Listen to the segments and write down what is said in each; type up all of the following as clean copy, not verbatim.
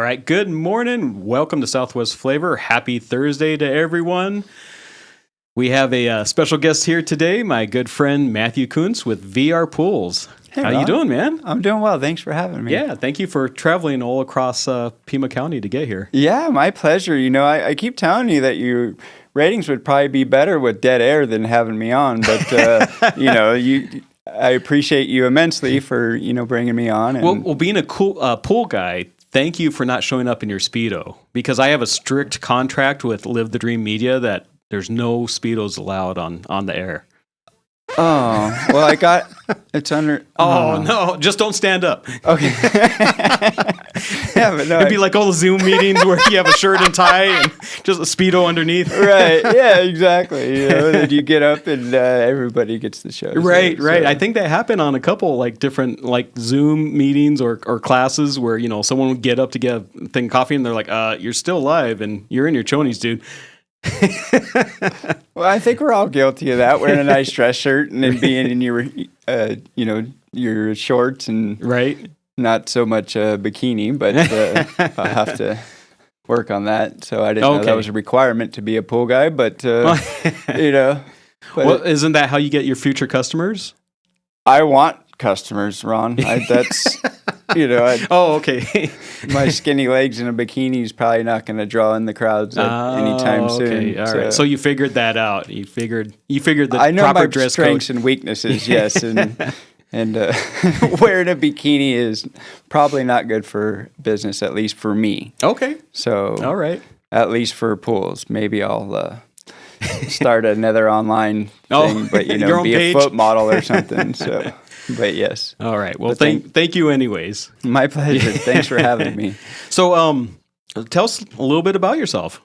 right. Good morning. Welcome to Southwest Flavor. Happy Thursday to everyone. We have a special guest here today, my good friend Matthew Kuntz with VR Pools. Hey, How Ron. you doing, man? I'm doing well. Thanks for having me. Yeah, thank you for traveling all across Pima County to get here. Yeah, my pleasure. You know, I keep telling you that your ratings would probably be better with dead air than having me on, but I appreciate you immensely for bringing me on. And Well, being a cool pool guy, thank you for not showing up in your Speedo, because I have a strict contract with Live the Dream Media that there's no Speedos allowed on the air. Oh, well, it's under. Oh, no, just don't stand up. Okay. Yeah, but no. It'd be like all the Zoom meetings where you have a shirt and tie and just a Speedo underneath. Right. Yeah, exactly. Then you get up and everybody gets the show. Right. I think that happened on a couple different Zoom meetings or classes where, someone would get up to get a thing of coffee and they're like, you're still live and you're in your chonies, dude. Well, I think we're all guilty of that, wearing a nice dress shirt and then being in your shorts and right. Not so much a bikini, but I'll have to work on that. So I didn't know that was a requirement to be a pool guy, but Well, isn't that how you get your future customers? I want customers, Ron. That's okay. My skinny legs in a bikini is probably not going to draw in the crowds anytime soon. All right. So you figured that out. You figured the I know proper my dress strengths code. and weaknesses, yes, and wearing a bikini is probably not good for business, at least for me. Okay. So all right. At least for pools, maybe I'll start another online thing, but your own be page? a foot model or something. So. But yes. All right. Well, thank you anyways. My pleasure. Thanks for having me. So, tell us a little bit about yourself.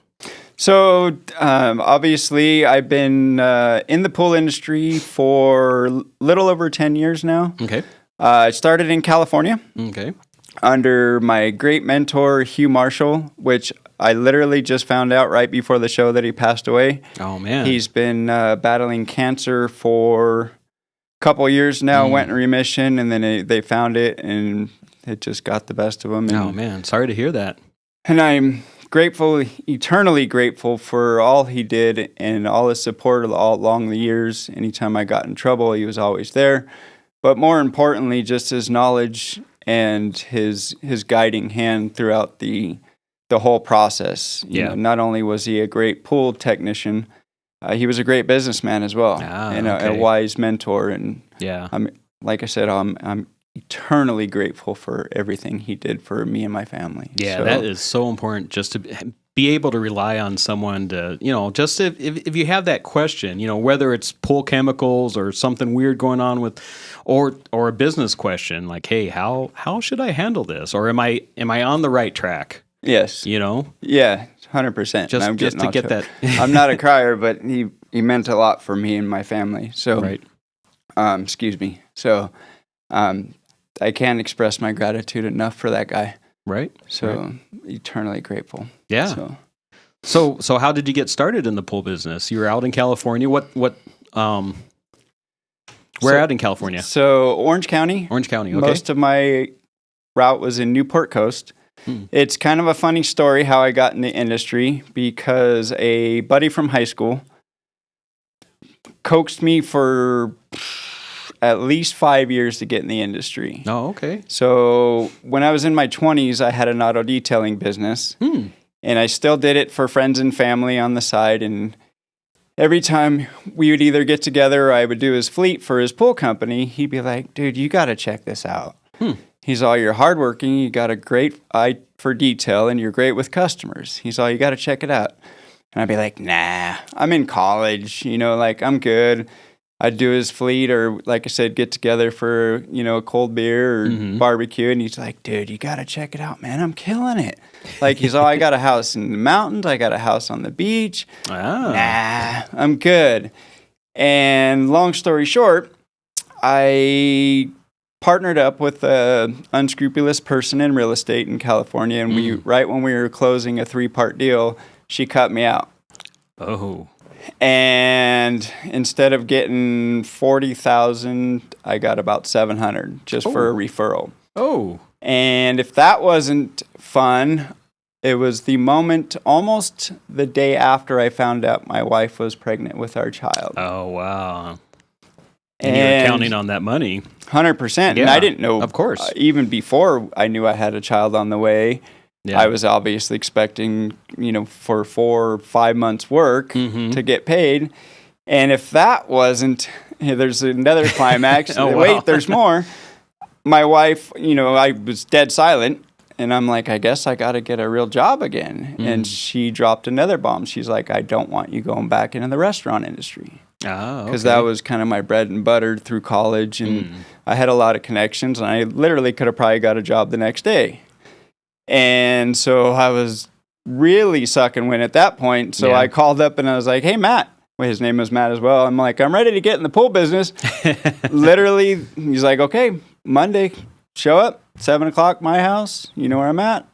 So, obviously, I've been in the pool industry for a little over 10 years now. Okay. I started in California. Okay. Under my great mentor, Hugh Marshall, which I literally just found out right before the show that he passed away. Oh, man. He's been battling cancer for couple years now, went in remission, and then they found it, and it just got the best of them. Oh, man. Sorry to hear that. And I'm grateful, eternally grateful for all he did and all his support all along the years. Anytime I got in trouble, he was always there. But more importantly, just his knowledge and his guiding hand throughout the whole process. You know, not only was he a great pool technician, he was a great businessman as well, and a wise mentor. And like I said, I'm eternally grateful for everything he did for me and my family. Yeah, that is so important, just to be able to rely on someone to, just if you have that question, whether it's pool chemicals or something weird going on with, or a business question like, hey, how should I handle this, or am I on the right track? Yes. Yeah. 100%. Just to get that. I'm not a crier, but he meant a lot for me and my family. So, right. Excuse me. So, I can't express my gratitude enough for that guy. Right. So, eternally grateful. Yeah. So how did you get started in the pool business? You were out in California. Where out in California? So, Orange County. Orange County. Okay. Most of my route was in Newport Coast. It's kind of a funny story how I got in the industry, because a buddy from high school coaxed me for at least 5 years to get in the industry. Oh, okay. So when I was in my 20s, I had an auto detailing business, and I still did it for friends and family on the side. And every time we would either get together or I would do his fleet for his pool company, he'd be like, dude, you got to check this out. He's all, you're hardworking, you got a great eye for detail, and you're great with customers. He's all, you got to check it out. And I'd be like, nah, I'm in college, I'm good. I'd do his fleet, or like I said, get together for, a cold beer or barbecue. And he's like, dude, you got to check it out, man. I'm killing it. He's all, I got a house in the mountains. I got a house on the beach. Nah, I'm good. And long story short, I partnered up with an unscrupulous person in real estate in California, and right when we were closing a 3-part deal, she cut me out. Oh. And instead of getting $40,000, I got about $700 just for a referral. Oh. And if that wasn't fun. It was the moment, almost the day after I found out my wife was pregnant with our child. Oh, wow. And you were counting on that money. 100%. Yeah, and I didn't know, of course. Even before I knew I had a child on the way, Yeah. I was obviously expecting, for 4 or 5 months' work to get paid. And if that wasn't, there's another climax. Oh, wow. Wait, there's more. My wife, I was dead silent. And I'm like, I guess I got to get a real job again. And she dropped another bomb. She's like, I don't want you going back into the restaurant industry. Because that was kind of my bread and butter through college. And I had a lot of connections. And I literally could have probably got a job the next day. And so I was really sucking wind at that point. So I called up and I was like, hey, Matt. Well, his name was Matt as well. I'm like, I'm ready to get in the pool business. Literally, he's like, okay, Monday, show up. 7 o'clock, my house, you know where I'm at,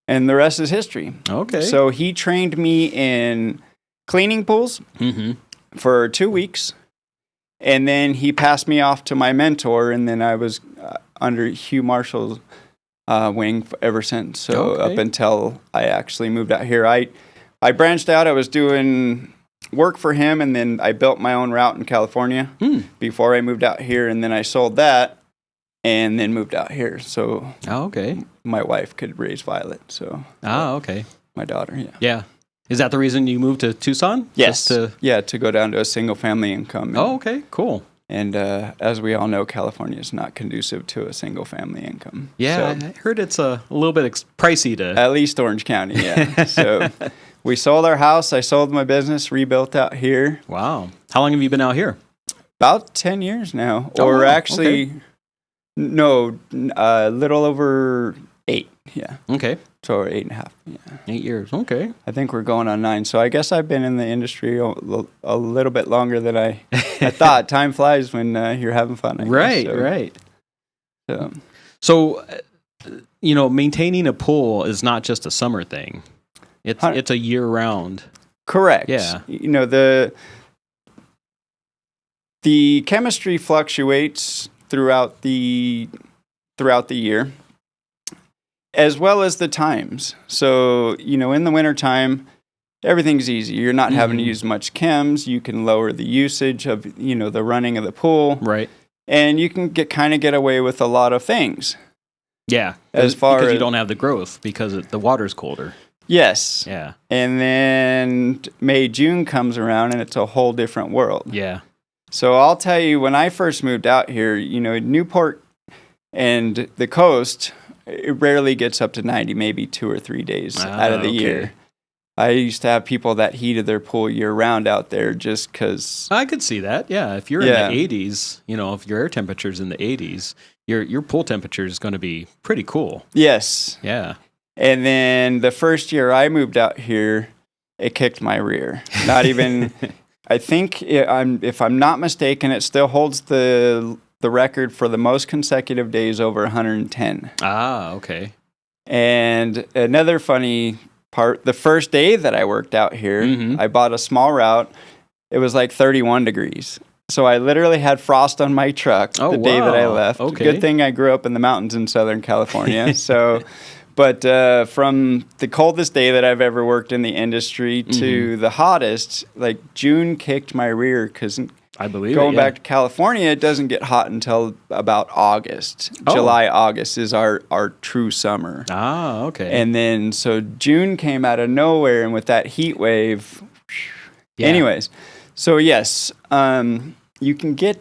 and the rest is history. Okay. So he trained me in cleaning pools for 2 weeks, and then he passed me off to my mentor, and then I was under Hugh Marshall's wing ever since. So up until I actually moved out here, I branched out. I was doing work for him, and then I built my own route in California before I moved out here, and then I sold that. And then moved out here, so my wife could raise Violet. So my daughter, yeah. Is that the reason you moved to Tucson? Yes, to go down to a single family income. And, cool. And as we all know, California is not conducive to a single family income. Yeah, so, I heard it's a little bit pricey to. At least Orange County, yeah. So we sold our house. I sold my business, rebuilt out here. Wow. How long have you been out here? About 10 years now, or actually. Okay. No, a little over 8, yeah. Okay. So 8.5, yeah. 8 years, okay. I think we're going on 9. So I guess I've been in the industry a little bit longer than I thought. Time flies when you're having fun. Right. So, maintaining a pool is not just a summer thing. It's a year-round. Correct. Yeah. The chemistry fluctuates throughout the year, as well as the times. So, in the wintertime, everything's easy. You're not having to use much chems. You can lower the usage of, the running of the pool. Right. And you can get away with a lot of things. Yeah. Because you don't have the growth because the water's colder. Yes. Yeah. And then May, June comes around and it's a whole different world. Yeah. So I'll tell you, when I first moved out here, Newport and the coast, it rarely gets up to 90, maybe 2 or 3 days out of the year. I used to have people that heated their pool year-round out there just because... I could see that, yeah. If you're in the 80s, if your air temperature's in the 80s, your pool temperature is going to be pretty cool. Yes. Yeah. And then the first year I moved out here, it kicked my rear. Not even... I think, if I'm not mistaken, it still holds the record for the most consecutive days over 110. Ah, okay. And another funny part, the first day that I worked out here, I bought a small route. It was like 31 degrees. So I literally had frost on my truck the day that I left. Okay. Good thing I grew up in the mountains in Southern California. But from the coldest day that I've ever worked in the industry to the hottest, like June kicked my rear because I believe going back to California, it doesn't get hot until about August. July, August is our true summer. Ah, okay. And then so June came out of nowhere, and with that heat wave, anyways. So yes, you can get.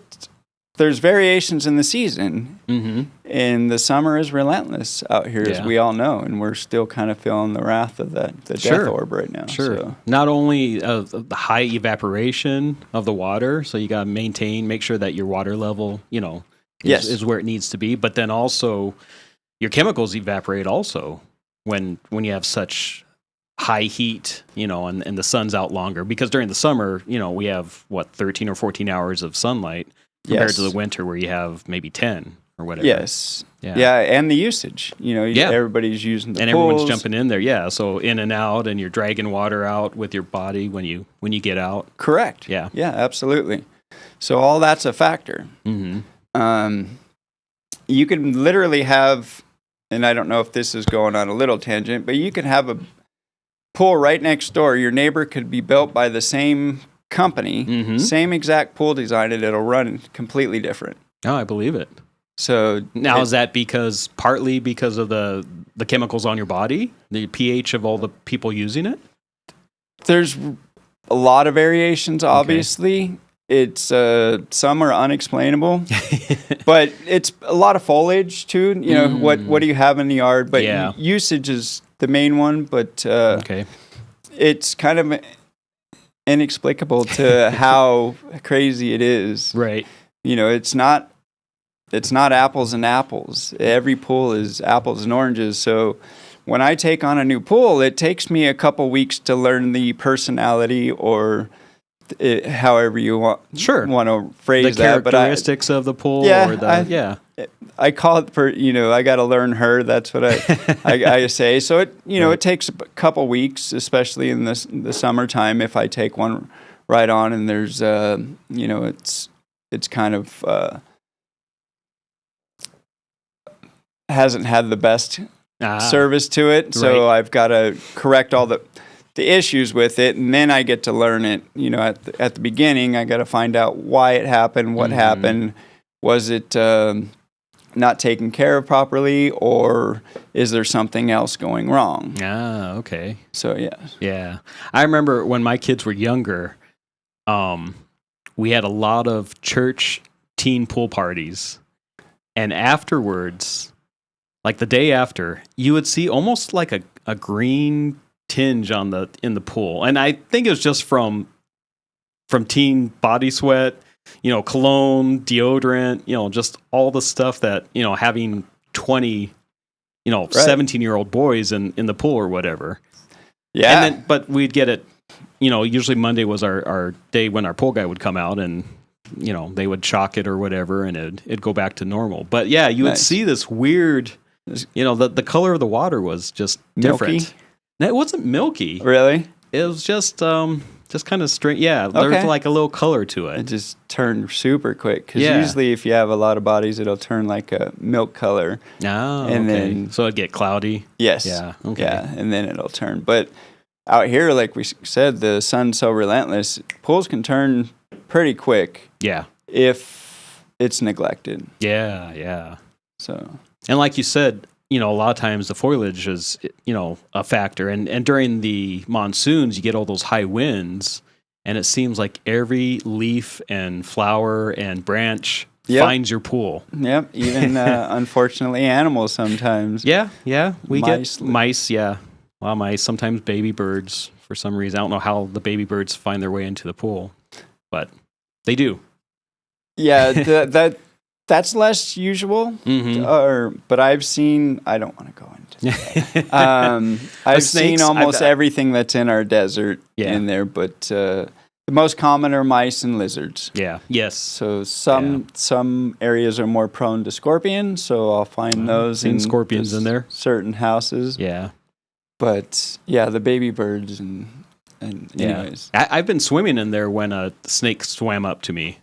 There's variations in the season, and the summer is relentless out here, as we all know, and we're still kind of feeling the wrath of the death orb right now. Sure. So. Not only the high evaporation of the water, so you got to make sure that your water level, is where it needs to be, but then also your chemicals evaporate also when you have such high heat, and the sun's out longer, because during the summer, we have 13 or 14 hours of sunlight. Compared to the winter where you have maybe 10 or whatever. Yes. Yeah, and the usage. Everybody's using the pools. And everyone's jumping in there, yeah. So in and out, and you're dragging water out with your body when you get out. Correct. Yeah. Yeah, absolutely. So all that's a factor. You can literally have and I don't know if this is going on a little tangent, but you could have a pool right next door. Your neighbor could be built by the same company, same exact pool design, and it'll run completely different. Oh, I believe it. So now, is that partly because of the chemicals on your body, the pH of all the people using it? There's a lot of variations, obviously. Okay. It's some are unexplainable, but it's a lot of foliage too. You know, what do you have in the yard? But usage is the main one. But it's kind of inexplicable to how crazy it is. Right. You know, it's not apples and apples. Every pool is apples and oranges. So when I take on a new pool, it takes me a couple weeks to learn the personality or however you want to phrase the that. Characteristics of the pool. I call it I got to learn her. That's what I say. So it takes a couple weeks, especially in the summertime. If I take one right on, and there's it's kind of hasn't had the best service to it, so I've got to correct all the issues with it, and then I get to learn it. You know, at the beginning, I got to find out why it happened, what happened. Was it not taken care of properly, or is there something else going wrong? Ah, okay. So yeah. I remember when my kids were younger, we had a lot of church teen pool parties, and afterwards, like the day after, you would see almost like a green tinge in the pool. And I think it was just from teen body sweat, cologne, deodorant, just all the stuff that, having 20, 17-year-old boys in the pool or whatever. Yeah. And then, but we'd get it, usually Monday was our day when our pool guy would come out and, they would chalk it or whatever and it'd go back to normal. But yeah, you would see this weird, the color of the water was just different. Milky? It wasn't milky. Really? It was just kind of strange. Yeah, there's like a little color to it. It just turned super quick. Because usually if you have a lot of bodies, it'll turn like a milk color. Oh, and then so it'd get cloudy. Yes. Yeah. Okay. Yeah, and then it'll turn. But out here, like we said, the sun's so relentless. Pools can turn pretty quick. Yeah. If it's neglected. Yeah. So. And like you said, a lot of times the foliage is, a factor. And during the monsoons, you get all those high winds, and it seems like every leaf and flower and branch finds your pool. Yep. Even, unfortunately, animals sometimes. Yeah. We get mice, yeah. Well, mice, sometimes baby birds for some reason. I don't know how the baby birds find their way into the pool, but they do. Yeah, that's less usual, but I've seen. I don't want to go into that. I've seen almost everything that's in our desert in there, but the most common are mice and lizards. Yeah. Yes. So some areas are more prone to scorpions, so I'll find those in scorpions in there. Certain houses. Yeah. But the baby birds and anyways. I've been swimming in there when a snake swam up to me.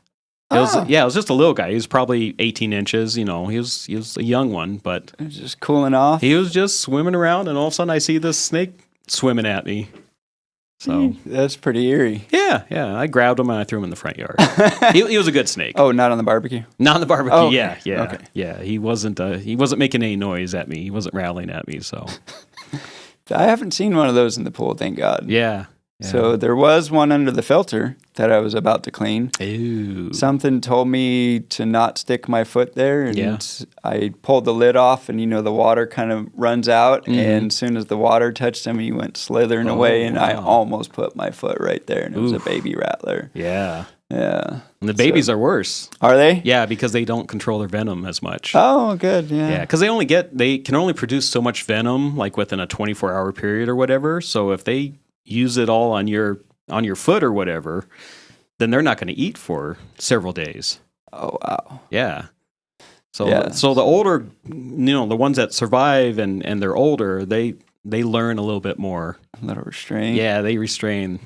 It was just a little guy. He was probably 18 inches. He was a young one, but it was just cooling off. He was just swimming around, and all of a sudden I see this snake swimming at me. So that's pretty eerie. Yeah. I grabbed him and I threw him in the front yard. he was a good snake. Oh, not on the barbecue. Not on the barbecue. Oh, okay. Yeah. Okay. Yeah. He wasn't making any noise at me. He wasn't rattling at me. So I haven't seen one of those in the pool. Thank God. Yeah. So there was one under the filter that I was about to clean. Ooh. Something told me to not stick my foot there, and I pulled the lid off, and the water kind of runs out, and as soon as the water touched him, he went slithering away, and I almost put my foot right there, and it was a baby rattler. Yeah. Yeah. And the babies are worse. Are they? Yeah, because they don't control their venom as much. Oh, good. Yeah. Yeah, because they can only produce so much venom, like within a 24-hour period or whatever. So if they use it all on your foot or whatever, then they're not going to eat for several days. Oh, wow. Yeah. So the older, the ones that survive and they're older, they learn a little bit more. A little restraint. Yeah, they restrain,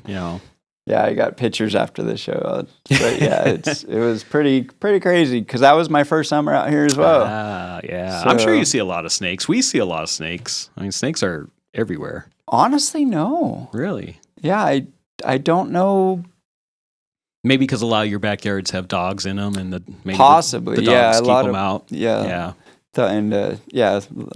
Yeah, I got pictures after the show. But yeah, it was pretty crazy because that was my first summer out here as well. Yeah. So, I'm sure you see a lot of snakes. We see a lot of snakes. I mean, snakes are everywhere. Honestly, no. Really? Yeah, I don't know. Maybe because a lot of your backyards have dogs in them, and maybe possibly, the yeah, dogs a keep lot them of out. Yeah.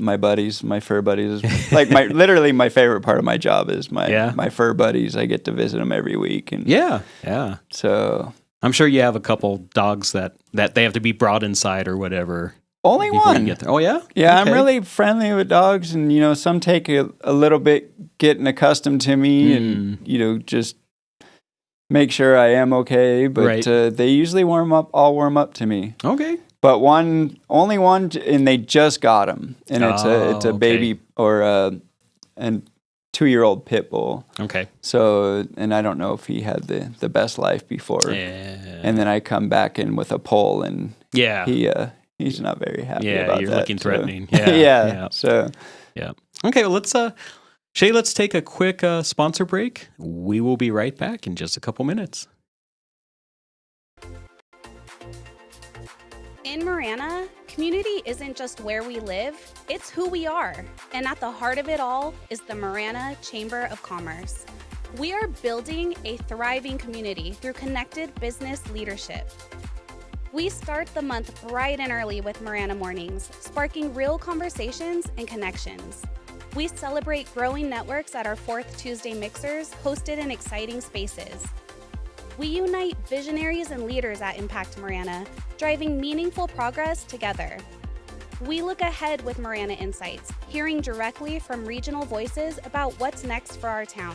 My buddies, my fur buddies, like literally my favorite part of my job is my fur buddies. I get to visit them every week, and yeah. So I'm sure you have a couple dogs that they have to be brought inside or whatever. Only one. You get there. Oh yeah, yeah. Okay. I'm really friendly with dogs, and some take a little bit getting accustomed to me, and just make sure I am okay. But they usually all warm up to me. Okay. But only one, and they just got him, and it's a baby or a 2-year-old pit bull. Okay. So, and I don't know if he had the best life before. Yeah. And then I come back in with a pole, and he's not very happy about that. You're looking threatening. Yeah. Yeah. So. Yeah. Okay. Well, let's take a quick sponsor break. We will be right back in just a couple minutes. In Marana, community isn't just where we live, it's who we are. And at the heart of it all is the Marana Chamber of Commerce. We are building a thriving community through connected business leadership. We start the month bright and early with Marana Mornings, sparking real conversations and connections. We celebrate growing networks at our 4th Tuesday mixers, hosted in exciting spaces. We unite visionaries and leaders at Impact Marana, driving meaningful progress together. We look ahead with Marana Insights, hearing directly from regional voices about what's next for our town.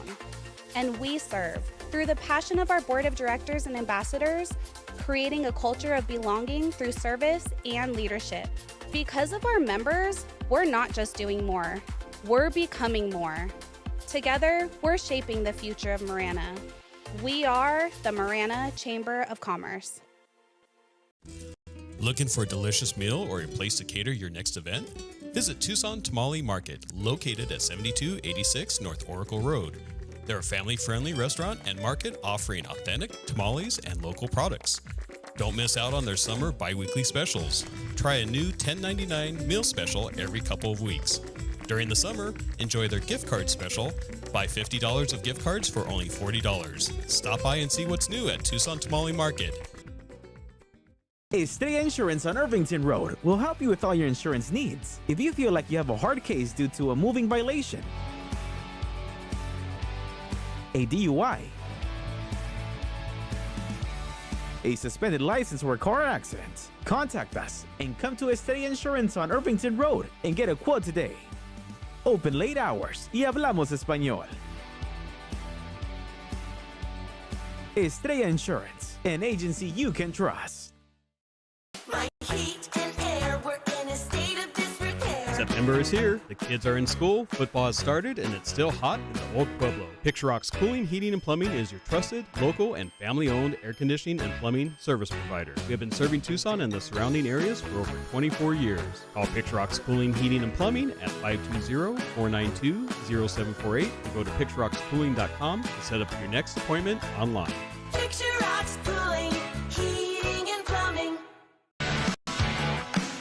And we serve through the passion of our board of directors and ambassadors, creating a culture of belonging through service and leadership. Because of our members, we're not just doing more, we're becoming more. Together, we're shaping the future of Marana. We are the Marana Chamber of Commerce. Looking for a delicious meal or a place to cater your next event? Visit Tucson Tamale Market, located at 7286 North Oracle Road. They're a family-friendly restaurant and market offering authentic tamales and local products. Don't miss out on their summer bi-weekly specials. Try a new $10.99 meal special every couple of weeks. During the summer, enjoy their gift card special. Buy $50 of gift cards for only $40. Stop by and see what's new at Tucson Tamale Market. Estrella Insurance on Irvington Road will help you with all your insurance needs. If you feel like you have a hard case due to a moving violation, a DUI, a suspended license or a car accident, contact us and come to Estrella Insurance on Irvington Road and get a quote today. Open late hours y hablamos español. Estrella Insurance, an agency you can trust. My heat and air were in a state of disrepair. September is here. The kids are in school, football has started, and it's still hot in the old Pueblo. Picture Rock's Cooling, Heating, and Plumbing is your trusted, local, and family-owned air conditioning and plumbing service provider. We have been serving Tucson and the surrounding areas for over 24 years. Call Picture Rock's Cooling, Heating, and Plumbing at 520-492-0748 or go to picturerockscooling.com to set up your next appointment online. Picture Rocks Cooling, Heating, and Plumbing.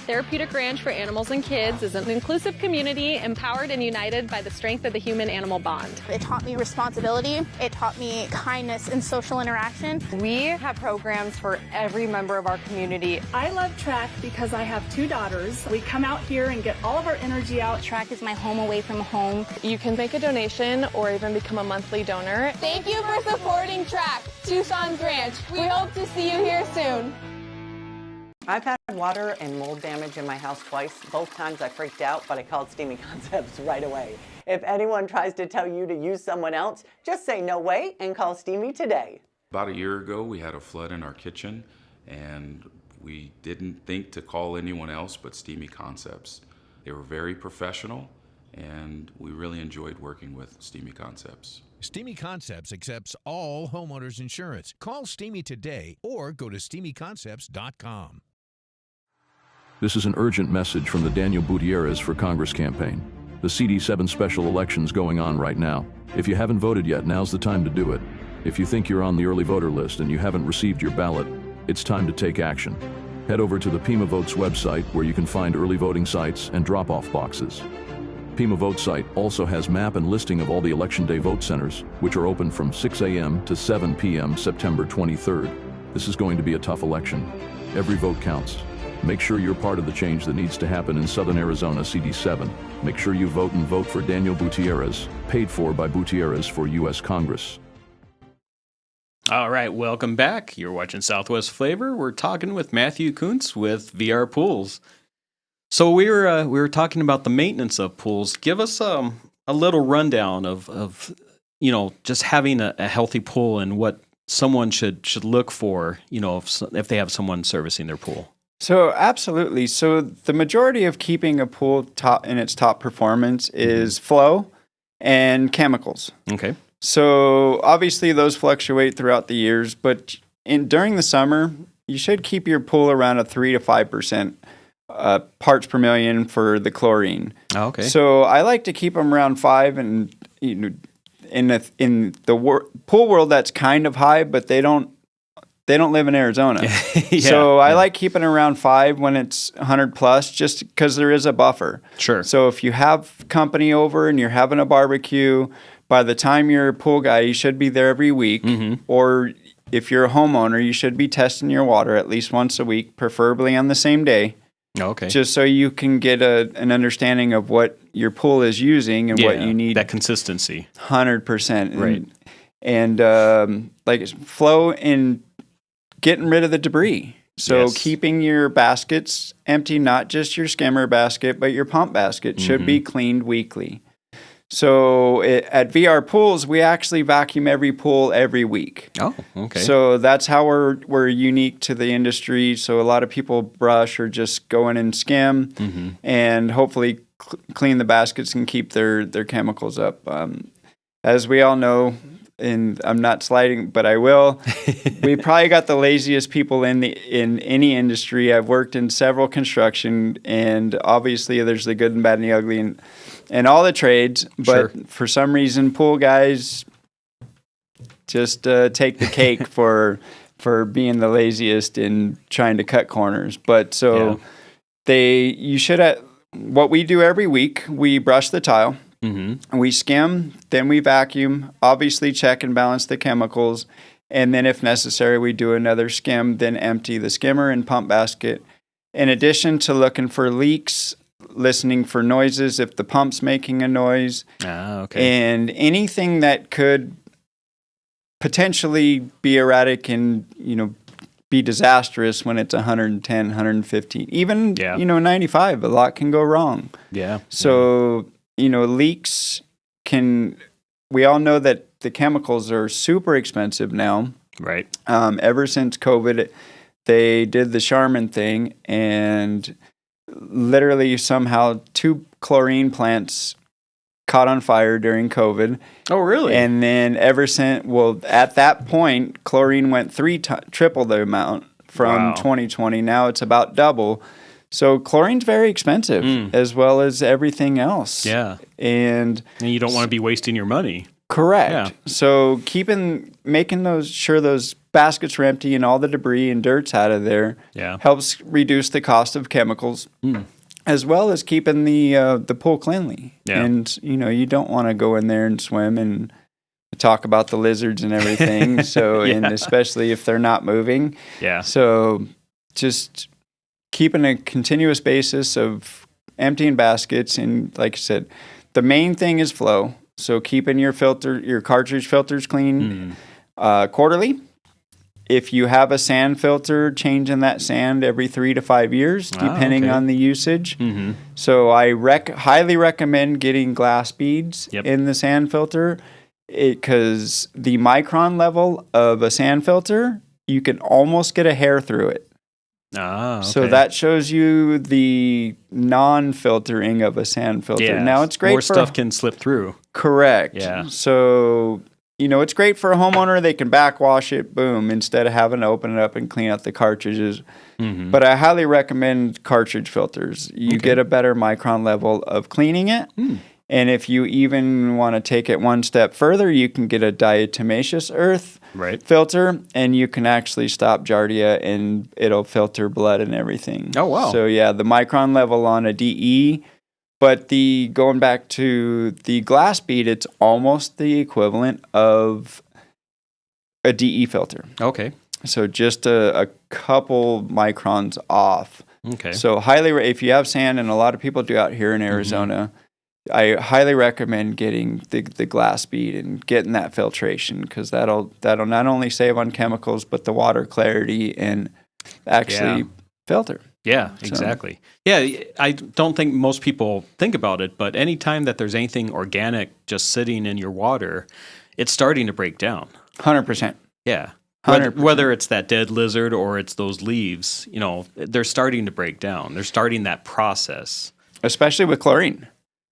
Therapeutic Ranch for Animals and Kids is an inclusive community empowered and united by the strength of the human-animal bond. It taught me responsibility. It taught me kindness and social interaction. We have programs for every member of our community. I love track because I have 2 daughters. We come out here and get all of our energy out. Track is my home away from home. You can make a donation or even become a monthly donor. Thank you for supporting Track, Tucson's Ranch. We hope to see you here soon. I've had water and mold damage in my house twice. Both times I freaked out, but I called Steamy Concepts right away. If anyone tries to tell you to use someone else, just say no way and call Steamy today. About a year ago, we had a flood in our kitchen, and we didn't think to call anyone else but Steamy Concepts. They were very professional, and we really enjoyed working with Steamy Concepts. Steamy Concepts accepts all homeowners insurance. Call Steamy today or go to steamyconcepts.com. This is an urgent message from the Daniel Gutierrez for Congress campaign. The CD7 special election's going on right now. If you haven't voted yet, now's the time to do it. If you think you're on the early voter list and you haven't received your ballot, it's time to take action. Head over to the Pima Votes website where you can find early voting sites and drop-off boxes. Pima Vote site also has map and listing of all the Election Day vote centers, which are open from 6 a.m. to 7 p.m. September 23rd. This is going to be a tough election. Every vote counts. Make sure you're part of the change that needs to happen in Southern Arizona CD7. Make sure you vote and vote for Daniel Gutierrez, paid for by Gutierrez for U.S. Congress. All right, welcome back. You're watching Southwest Flavor. We're talking with Matthew Kuntz with VR Pools. So we were talking about the maintenance of pools. Give us a little rundown of just having a healthy pool and what someone should look for, if they have someone servicing their pool. So absolutely. So the majority of keeping a pool in its top performance is flow and chemicals. Okay. So obviously those fluctuate throughout the years, but during the summer, you should keep your pool around a 3 to 5% parts per million for the chlorine. Oh, okay. So I like to keep them around 5, and in the pool world that's kind of high, but they don't live in Arizona. So I like keeping around 5 when it's 100 plus, just because there is a buffer. Sure. So if you have company over and you're having a barbecue, by the time you're a pool guy, you should be there every week. Or if you're a homeowner, you should be testing your water at least once a week, preferably on the same day. Okay. Just so you can get an understanding of what your pool is using and what you need. That consistency. 100%. Right. And like flow in getting rid of the debris. So keeping your baskets empty, not just your skimmer basket, but your pump basket should be cleaned weekly. So at VR Pools, we actually vacuum every pool every week. Oh, okay. So that's how we're unique to the industry. So a lot of people brush or just go in and skim and hopefully clean the baskets and keep their chemicals up. As we all know, and I'm not sliding, but I will, we probably got the laziest people in any industry. I've worked in several construction, and obviously there's the good and bad and the ugly and all the trades, but for some reason pool guys just take the cake for being the laziest in trying to cut corners. But you should what we do every week, we brush the tile. We skim, then we vacuum, obviously check and balance the chemicals, and then if necessary, we do another skim, then empty the skimmer and pump basket. In addition to looking for leaks, listening for noises if the pump's making a noise, and anything that could potentially be erratic and be disastrous when it's 110, 115, even 95. A lot can go wrong. So leaks we all know that the chemicals are super expensive now. Right. Ever since COVID, they did the Charmin thing, and literally somehow 2 chlorine plants caught on fire during COVID. Oh, really? And then ever since, at that point, chlorine went triple the amount from 2020. Now it's about double. So chlorine's very expensive, as well as everything else. Yeah. And you don't want to be wasting your money. Correct. Yeah. So making sure those baskets are empty and all the debris and dirt's out of there helps reduce the cost of chemicals, as well as keeping the pool cleanly. Yeah. And you don't want to go in there and swim and talk about the lizards and everything. So and especially if they're not moving. Yeah. So just keeping a continuous basis of emptying baskets, and like I said, the main thing is flow. So keeping your cartridge filters clean quarterly. If you have a sand filter, changing that sand every 3 to 5 years, depending on the usage. So I highly recommend getting glass beads in the sand filter, because the micron level of a sand filter, you can almost get a hair through it. So that shows you the non-filtering of a sand filter. Yeah. Now it's great more stuff can slip through. Correct. Yeah. So, it's great for a homeowner. They can backwash it, boom, instead of having to open it up and clean out the cartridges. But I highly recommend cartridge filters. You get a better micron level of cleaning it. And if you even want to take it one step further, you can get a diatomaceous earth filter, and you can actually stop giardia, and it'll filter blood and everything. Oh, wow. So, yeah, the micron level on a DE, but going back to the glass bead, it's almost the equivalent of a DE filter. Okay. So just a couple microns off. Okay. So if you have sand, and a lot of people do out here in Arizona, I highly recommend getting the glass bead and getting that filtration, because that'll not only save on chemicals, but the water clarity and actually filter. Yeah, exactly. Yeah, I don't think most people think about it, but anytime that there's anything organic just sitting in your water, it's starting to break down. 100%. Yeah. 100%. Whether it's that dead lizard or it's those leaves, they're starting to break down. They're starting that process. Especially with chlorine.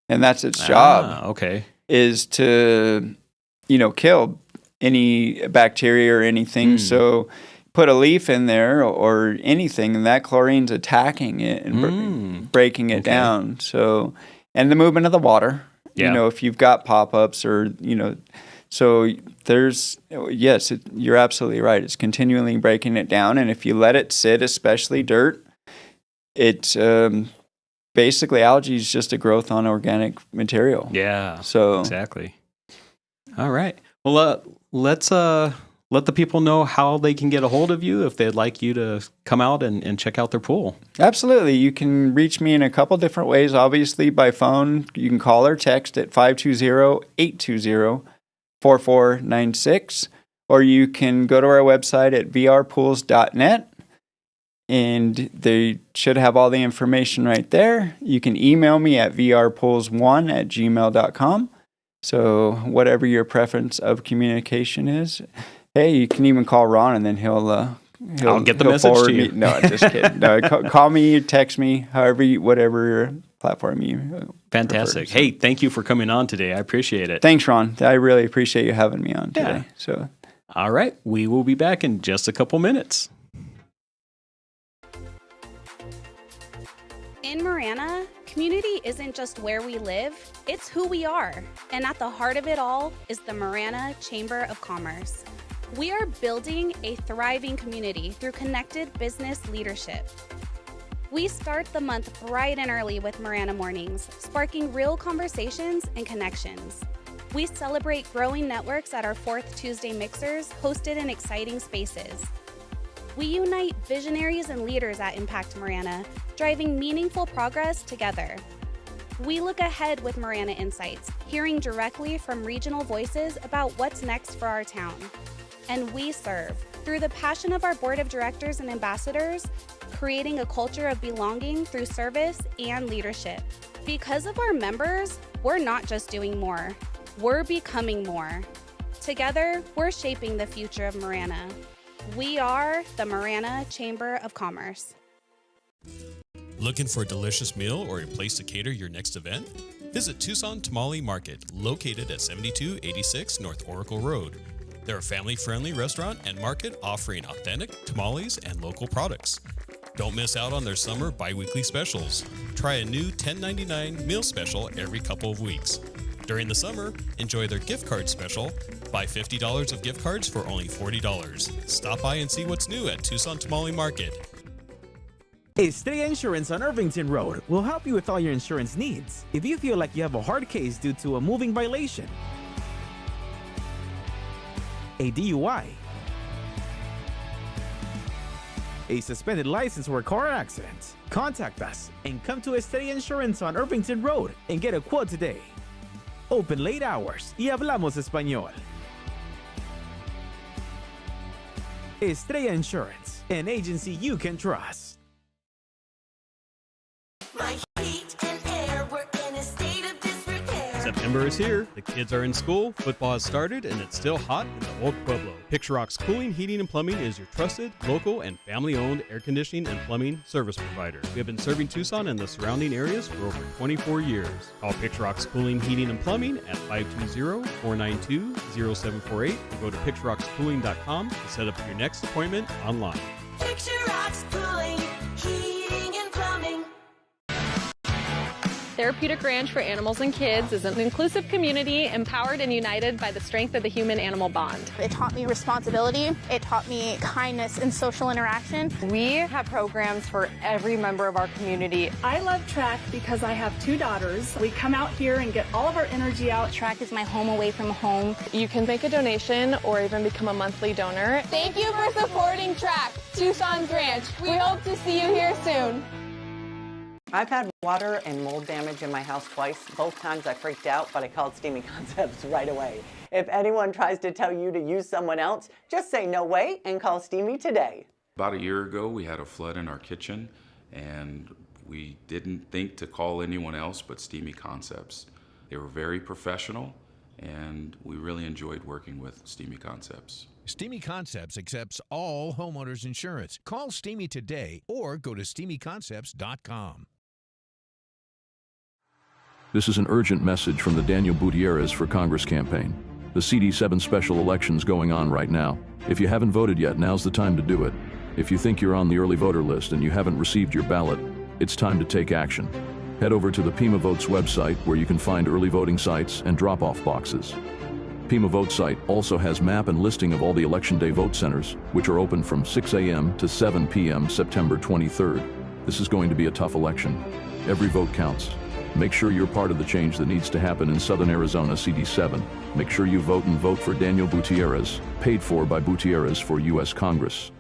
And that's its job. Okay. Is to, kill any bacteria or anything. So put a leaf in there or anything, and that chlorine's attacking it and breaking it down. So, and the movement of the water. Yeah. If you've got pop-ups or, so you're absolutely right. It's continually breaking it down. And if you let it sit, especially dirt, it's basically algae is just a growth on organic material. Yeah. So exactly. All right. Well, let's let the people know how they can get a hold of you if they'd like you to come out and check out their pool. Absolutely. You can reach me in a couple different ways. Obviously, by phone, you can call or text at 520-820-4496, or you can go to our website at vrpools.net, and they should have all the information right there. You can email me at vrpools1@gmail.com. So whatever your preference of communication is. Hey, you can even call Ron, and then he'll get the message to you. No, just kidding. No, call me, text me, whatever platform you Fantastic. prefer. Hey, thank you for coming on today. I appreciate it. Thanks, Ron. I really appreciate you having me on today. So, all right, we will be back in just a couple minutes. In Marana, community isn't just where we live, it's who we are. And at the heart of it all is the Marana Chamber of Commerce. We are building a thriving community through connected business leadership. We start the month bright and early with Marana Mornings, sparking real conversations and connections. We celebrate growing networks at our 4th Tuesday mixers, hosted in exciting spaces. We unite visionaries and leaders at Impact Marana, driving meaningful progress together. We look ahead with Marana Insights, hearing directly from regional voices about what's next for our town. And we serve, through the passion of our board of directors and ambassadors, creating a culture of belonging through service and leadership. Because of our members, we're not just doing more, we're becoming more. Together, we're shaping the future of Marana. We are the Marana Chamber of Commerce. Looking for a delicious meal or a place to cater your next event? Visit Tucson Tamale Market, located at 7286 North Oracle Road. They're a family-friendly restaurant and market offering authentic tamales and local products. Don't miss out on their summer bi-weekly specials. Try a new $10.99 meal special every couple of weeks. During the summer, enjoy their gift card special. Buy $50 of gift cards for only $40. Stop by and see what's new at Tucson Tamale Market. Estrella Insurance on Irvington Road will help you with all your insurance needs. If you feel like you have a hard case due to a moving violation, a DUI, a suspended license or a car accident, contact us and come to Estrella Insurance on Irvington Road and get a quote today. Open late hours y hablamos español. Estrella Insurance, an agency you can trust. My heat and air were in a state of disrepair. September is here. The kids are in school, football has started, and it's still hot in the old Pueblo. Picture Rock's Cooling, Heating, and Plumbing is your trusted, local, and family-owned air conditioning and plumbing service provider. We have been serving Tucson and the surrounding areas for over 24 years. Call Picture Rock's Cooling, Heating, and Plumbing at 520-492-0748 or go to picturerockscooling.com to set up your next appointment online. Picture Rocks Cooling, Heating, and Plumbing. therapeutic ranch for animals and kids is an inclusive community empowered and united by the strength of the human-animal bond. It taught me responsibility. It taught me kindness and social interaction. We have programs for every member of our community. I love track because I have 2 daughters. We come out here and get all of our energy out. Track is my home away from home. You can make a donation or even become a monthly donor. Thank you for supporting Track, Tucson's Ranch. We hope to see you here soon. I've had water and mold damage in my house twice. Both times I freaked out, but I called Steamy Concepts right away. If anyone tries to tell you to use someone else, just say no way and call Steamy today. About a year ago, we had a flood in our kitchen, and we didn't think to call anyone else but Steamy Concepts. They were very professional, and we really enjoyed working with Steamy Concepts. Steamy Concepts accepts all homeowners insurance. Call Steamy today or go to steamyconcepts.com. This is an urgent message from the Daniel Gutierrez for Congress campaign. The CD7 special election's going on right now. If you haven't voted yet, now's the time to do it. If you think you're on the early voter list and you haven't received your ballot, it's time to take action. Head over to the Pima Votes website where you can find early voting sites and drop-off boxes. Pima Vote site also has map and listing of all the Election Day vote centers, which are open from 6 a.m. to 7 p.m. September 23rd. This is going to be a tough election. Every vote counts. Make sure you're part of the change that needs to happen in Southern Arizona CD7. Make sure you vote and vote for Daniel Gutierrez, paid for by Gutierrez for U.S. Congress.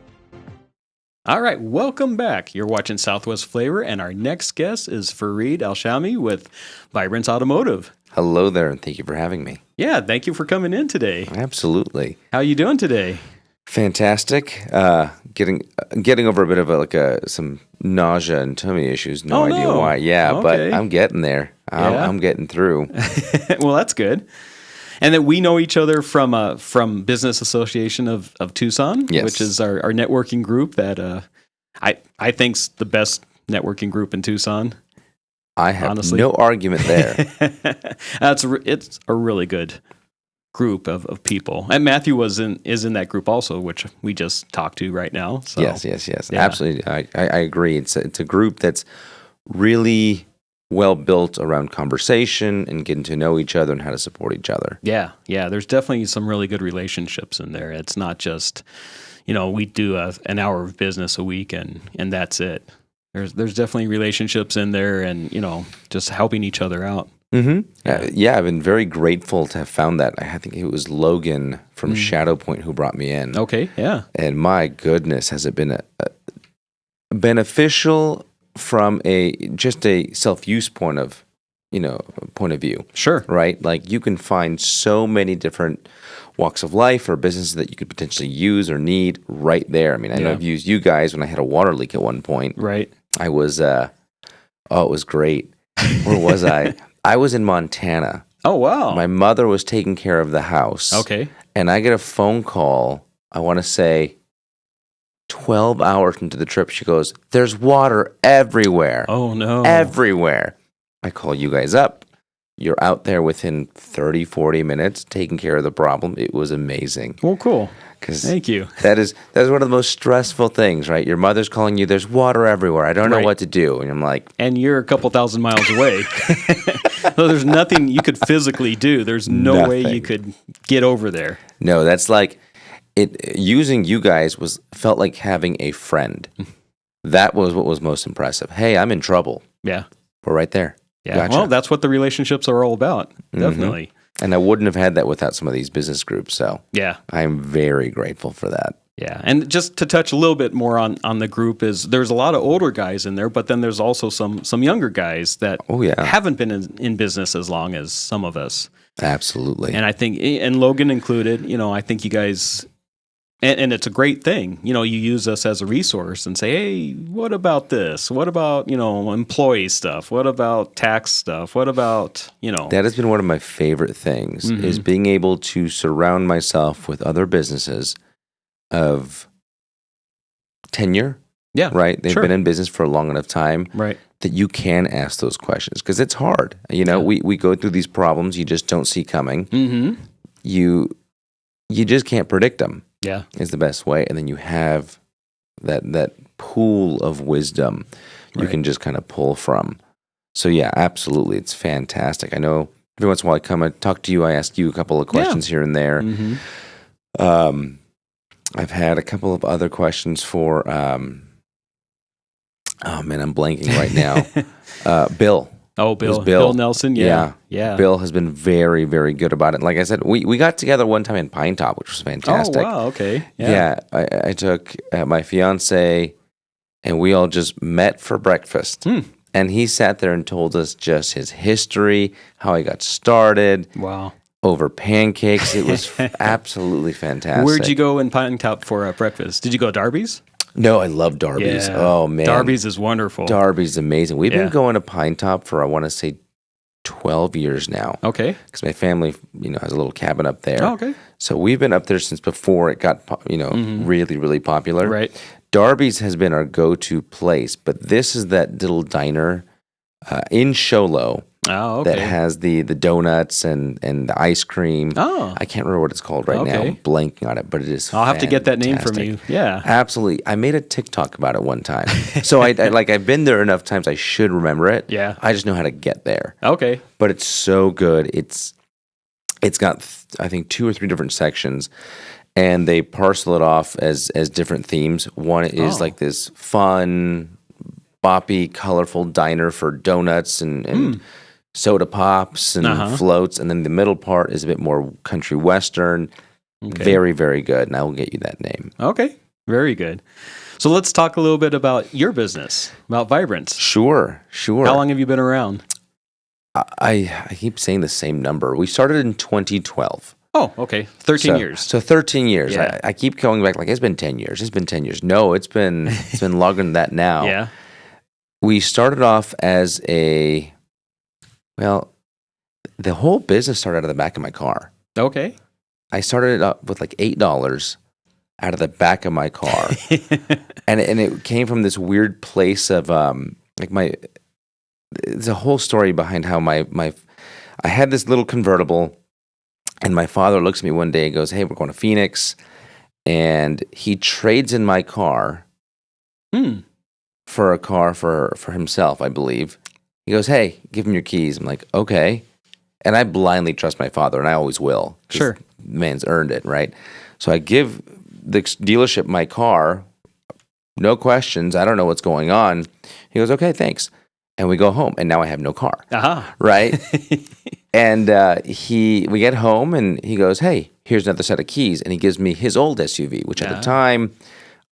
All right, welcome back. You're watching Southwest Flavor, and our next guest is Fareed Alshami with Vibrance Automotive. Hello there, and thank you for having me. Yeah, thank you for coming in today. Absolutely. How are you doing today? Fantastic. Getting over a bit of some nausea and tummy issues. No idea why. Yeah, okay. But I'm getting there. I'm getting through. Well, that's good. And that we know each other from Business Association of Tucson, Yes. which is our networking group that I think's the best networking group in Tucson. I have honestly. no argument there. It's a really good group of people. And Matthew is in that group also, which we just talked to right now. So, Yes. yeah. Absolutely. I agree. It's a group that's really well built around conversation and getting to know each other and how to support each other. Yeah. There's definitely some really good relationships in there. It's not just, we do an hour of business a week and that's it. There's definitely relationships in there and, just helping each other out. Mm-hmm. Yeah, I've been very grateful to have found that. I think it was Logan from Shadow Point who brought me in. Okay, yeah. And my goodness, has it been a beneficial from just a self-use point of view. Sure. Right? Like you can find so many different walks of life or businesses that you could potentially use or need right there. I mean, I know I've used you guys when I had a water leak at one point. Right. I was, it was great. Where was I? I was in Montana. Oh, wow. My mother was taking care of the house. Okay. And I get a phone call, I want to say 12 hours into the trip. She goes, "There's water everywhere." Oh, no. Everywhere. I call you guys up. You're out there within 30, 40 minutes taking care of the problem. It was amazing. Well, cool. Thank you. That is one of the most stressful things, right? Your mother's calling you, "There's water everywhere. I don't know what to do." And I'm like... And you're a couple thousand miles away. So there's nothing you could physically do. There's no way you could get over there. No, that's like... Using you guys felt like having a friend. That was what was most impressive. Hey, I'm in trouble. Yeah. We're right there. Yeah. Gotcha. Well, that's what the relationships are all about. Definitely. Mm-hmm. And I wouldn't have had that without some of these business groups. So yeah, I'm very grateful for that. Yeah. And just to touch a little bit more on the group is there's a lot of older guys in there, but then there's also some younger guys that haven't been in business as long as some of us. Absolutely. And I think, and Logan included, I think you guys... And it's a great thing. You use us as a resource and say, hey, what about this? What about, employee stuff? What about tax stuff? What about, That has been one of my favorite things is being able to surround myself with other businesses of tenure. Yeah. Right? They've been in business for a long enough time. Right. That you can ask those questions because it's hard. We go through these problems you just don't see coming. Mm-hmm. You just can't predict them. Yeah. Is the best way. And then you have that pool of wisdom you can just kind of pull from. So yeah, absolutely, it's fantastic. I know every once in a while I come and talk to you. I ask you a couple of questions here and there. I've had a couple of other questions for. Oh man, I'm blanking right now. Bill. Oh, Bill Nelson. Yeah. Bill has been very, very good about it. Like I said, we got together one time in Pine Top, which was fantastic. Oh, wow. Okay. Yeah. I took my fiance, and we all just met for breakfast. And he sat there and told us just his history, how he got started. Wow. Over pancakes. It was absolutely fantastic. Where'd you go in Pine Top for breakfast? Did you go to Darby's? No, I love Darby's. Yeah. Oh, man. Darby's is wonderful. Darby's amazing. We've been going to Pine Top for, I want to say, 12 years now. Okay. Because my family, has a little cabin up there. Oh, okay. So we've been up there since before it got, really, really popular. Right. Darby's has been our go-to place, but this is that little diner in Sholo that has the donuts and the ice cream. Oh. I can't remember what it's called right now. I'm blanking on it, but it is I'll have to get that name from you. Yeah. Absolutely. I made a TikTok about it one time. So I've been there enough times I should remember it. Yeah. I just know how to get there. Okay. But it's so good. It's got I think 2 or 3 different sections, and they parcel it off as different themes. One is like this fun, boppy, colorful diner for donuts and soda pops and floats, and then the middle part is a bit more country western. Okay. Very, very good, and I will get you that name. Okay, very good. So let's talk a little bit about your business, about Vibrance. Sure. How long have you been around? I keep saying the same number. We started in 2012. Oh, okay. 13 years. So 13 years. Yeah. I keep going back like it's been 10 years. It's been 10 years. No, it's been longer than that now. Yeah. We started off as the whole business started out of the back of my car. Okay. I started it up with like $8 out of the back of my car. and it came from this weird place of there's a whole story behind how I had this little convertible, and my father looks at me one day and goes, "Hey, we're going to Phoenix," and he trades in my car for a car for himself, I believe. He goes, "Hey, give him your keys." I'm like, "Okay." And I blindly trust my father, and I always will. Sure. The man's earned it, right? So I give the dealership my car, no questions. I don't know what's going on. He goes, "Okay, thanks." And we go home, and now I have no car. Right? And we get home, and he goes, "Hey, here's another set of keys." And he gives me his old SUV, which at the time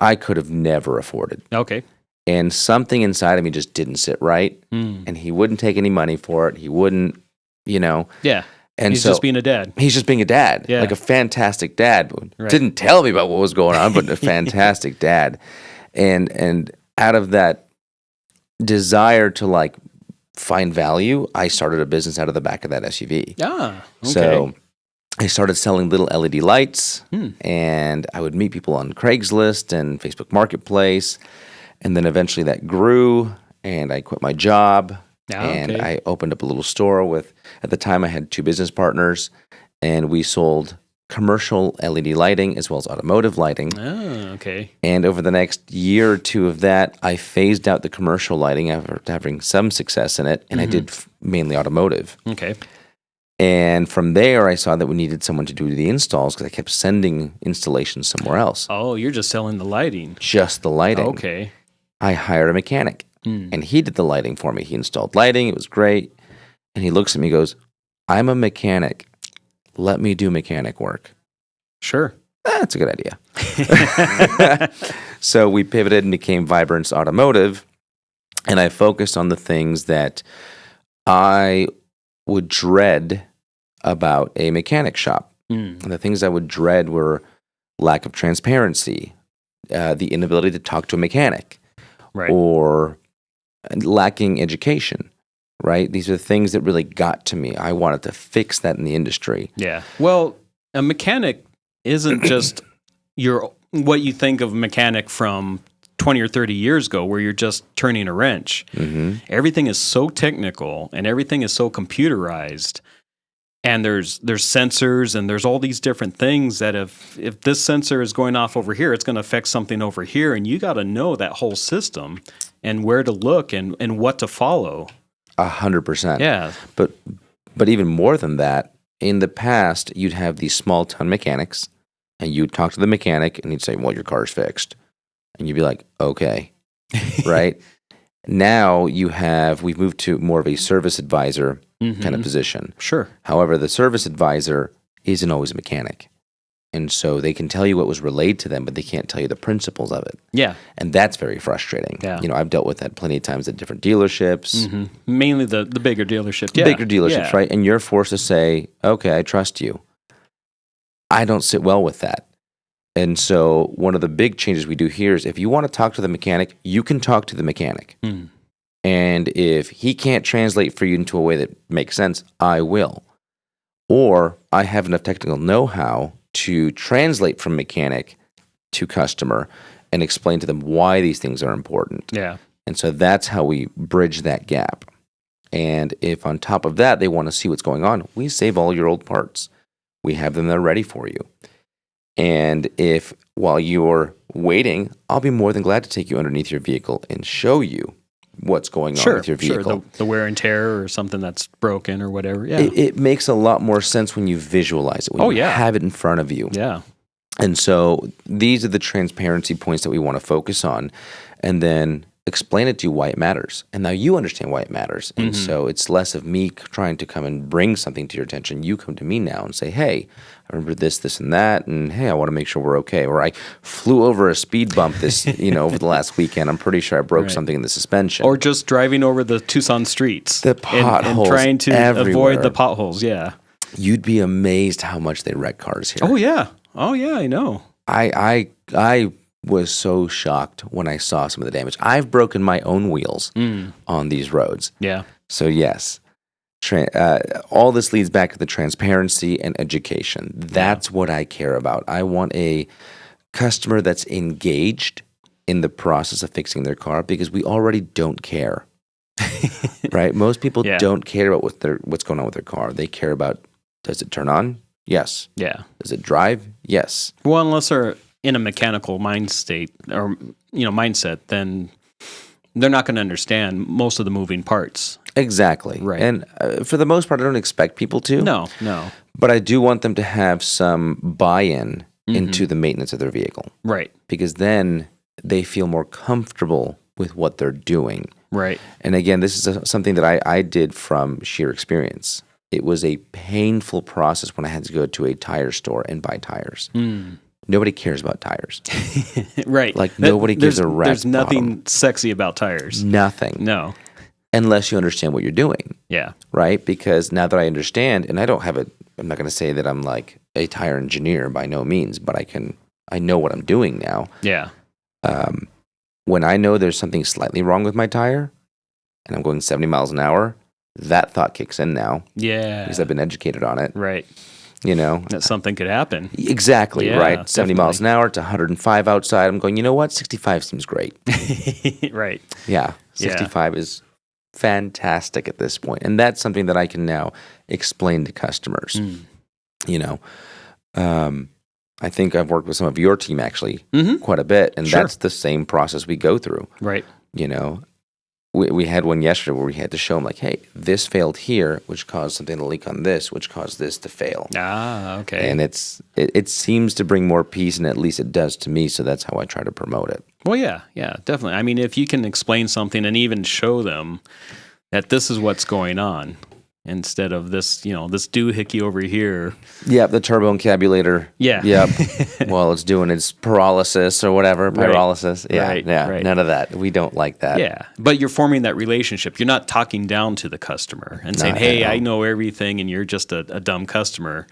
I could have never afforded. Okay. And something inside of me just didn't sit right. And he wouldn't take any money for it. He wouldn't, Yeah. And he's just being a dad. He's just being a dad. Yeah. Like a fantastic dad. Right. Didn't tell me about what was going on, but a fantastic dad. And out of that desire to find value, I started a business out of the back of that SUV. Okay. So I started selling little LED lights, and I would meet people on Craigslist and Facebook Marketplace. And then eventually that grew, and I quit my job. And I opened up a little store at the time I had 2 business partners, and we sold commercial LED lighting as well as automotive lighting. Oh, okay. And over the next year or 2 of that, I phased out the commercial lighting after having some success in it, and I did mainly automotive. Okay. And from there, I saw that we needed someone to do the installs because I kept sending installations somewhere else. Oh, you're just selling the lighting. Just the lighting. Okay. I hired a mechanic, and he did the lighting for me. He installed lighting. It was great. And he looks at me and goes, "I'm a mechanic. Let me do mechanic work." Sure. That's a good idea. So we pivoted and became Vibrance Automotive, and I focused on the things that I would dread about a mechanic shop. And the things I would dread were lack of transparency, the inability to talk to a mechanic, right, or lacking education. Right? These are the things that really got to me. I wanted to fix that in the industry. Yeah. Well, a mechanic isn't just what you think of a mechanic from 20 or 30 years ago, where you're just turning a wrench. Everything is so technical, and everything is so computerized. And there's sensors, and there's all these different things that if this sensor is going off over here, it's going to affect something over here. And you got to know that whole system and where to look and what to follow. 100%. Yeah. But even more than that, in the past, you'd have these small town mechanics, and you'd talk to the mechanic, and he'd say, "Well, your car's fixed," and you'd be like, "Okay," right? Now we've moved to more of a service advisor kind of position. Sure. However, the service advisor isn't always a mechanic. And so they can tell you what was relayed to them, but they can't tell you the principles of it. Yeah. And that's very frustrating. Yeah. I've dealt with that plenty of times at different dealerships. Mainly the bigger dealerships. Yeah. Bigger dealerships, right? And you're forced to say, okay, I trust you. I don't sit well with that. And so one of the big changes we do here is if you want to talk to the mechanic, you can talk to the mechanic. And if he can't translate for you into a way that makes sense, I will. Or I have enough technical know-how to translate from mechanic to customer and explain to them why these things are important. Yeah. And so that's how we bridge that gap. And if on top of that, they want to see what's going on, we save all your old parts. We have them there ready for you. And if while you're waiting, I'll be more than glad to take you underneath your vehicle and show you what's going on with your vehicle. Sure, the wear and tear or something that's broken or whatever. Yeah. It makes a lot more sense when you visualize it, when you have it in front of you. Yeah. And so these are the transparency points that we want to focus on, and then explain it to you why it matters. And now you understand why it matters. And so it's less of me trying to come and bring something to your attention. You come to me now and say, hey, I remember this, this, and that, and hey, I want to make sure we're okay. Or I flew over a speed bump this, over the last weekend. I'm pretty sure I broke something in the suspension. Or just driving over the Tucson streets. The potholes and trying to everywhere. avoid the potholes, yeah. You'd be amazed how much they wreck cars here. Oh, yeah. Oh, yeah, I know. I was so shocked when I saw some of the damage. I've broken my own wheels on these roads. Yeah. So yes, all this leads back to the transparency and education. That's what I care about. I want a customer that's engaged in the process of fixing their car because we already don't care. Right? Most people don't care about what's going on with their car. They care about, does it turn on? Yes. Yeah. Does it drive? Yes. Well, unless they're in a mechanical mind state or mindset, then they're not going to understand most of the moving parts. Exactly. Right. And for the most part, I don't expect people to. No. But I do want them to have some buy-in into the maintenance of their vehicle. Right. Because then they feel more comfortable with what they're doing. Right. And again, this is something that I did from sheer experience. It was a painful process when I had to go to a tire store and buy tires. Nobody cares about tires. Right. Like nobody gives a rat's There's nothing bottom. sexy about tires. Nothing. No. Unless you understand what you're doing. Yeah. Right? Because now that I understand, and I'm not going to say that I'm like a tire engineer by no means, but I know what I'm doing now. Yeah. When I know there's something slightly wrong with my tire and I'm going 70 miles an hour, that thought kicks in now. Yeah. Because I've been educated on it. Right. That something could happen. Exactly, Yeah, right? 70 miles an hour to 105 outside. I'm going, you know what? 65 seems great. Right. Yeah. 65 is fantastic at this point. And that's something that I can now explain to customers. I think I've worked with some of your team actually quite a bit. And that's the same process we go through. Right. We had one yesterday where we had to show them like, hey, this failed here, which caused something to leak on this, which caused this to fail. Ah, okay. And it seems to bring more peace, and at least it does to me. So that's how I try to promote it. Well, yeah, definitely. I mean, if you can explain something and even show them that this is what's going on instead of this, this doohickey over here. Yeah, the turbo encabulator. Yeah. Yep. Well, it's doing its pyrolysis or whatever. Pyrolysis. Right. Yeah. Right. Yeah. Right. None of that. We don't like that. Yeah. But you're forming that relationship. You're not talking down to the customer and saying, hey, I know everything and you're just a dumb customer.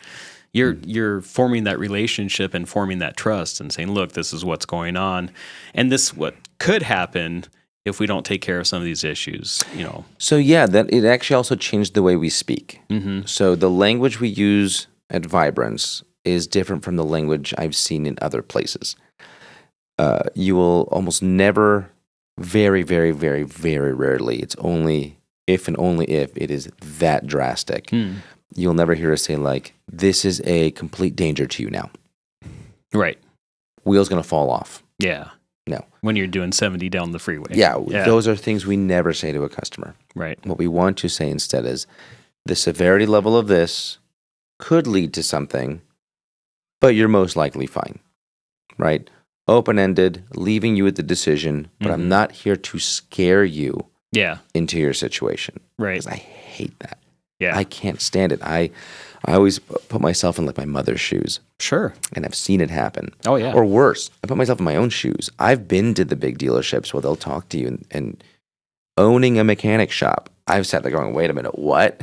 You're forming that relationship and forming that trust and saying, look, this is what's going on. And this what could happen if we don't take care of some of these issues, So yeah, that it actually also changed the way we speak. So the language we use at Vibrance is different from the language I've seen in other places. You will almost never, very, very, very, very rarely, it's only if and only if it is that drastic. You'll never hear us say like, this is a complete danger to you now. Right. Wheel's going to fall off. Yeah. No. When you're doing 70 down the freeway. Yeah, those are things we never say to a customer. Right. What we want to say instead is the severity level of this could lead to something, but you're most likely fine. Right? Open-ended, leaving you with the decision, but I'm not here to scare you into your situation. Right. Because I hate that. Yeah. I can't stand it. I always put myself in like my mother's shoes. Sure. And I've seen it happen. Oh, yeah. Or worse, I put myself in my own shoes. I've been to the big dealerships where they'll talk to you and owning a mechanic shop. I've sat there going, wait a minute, what?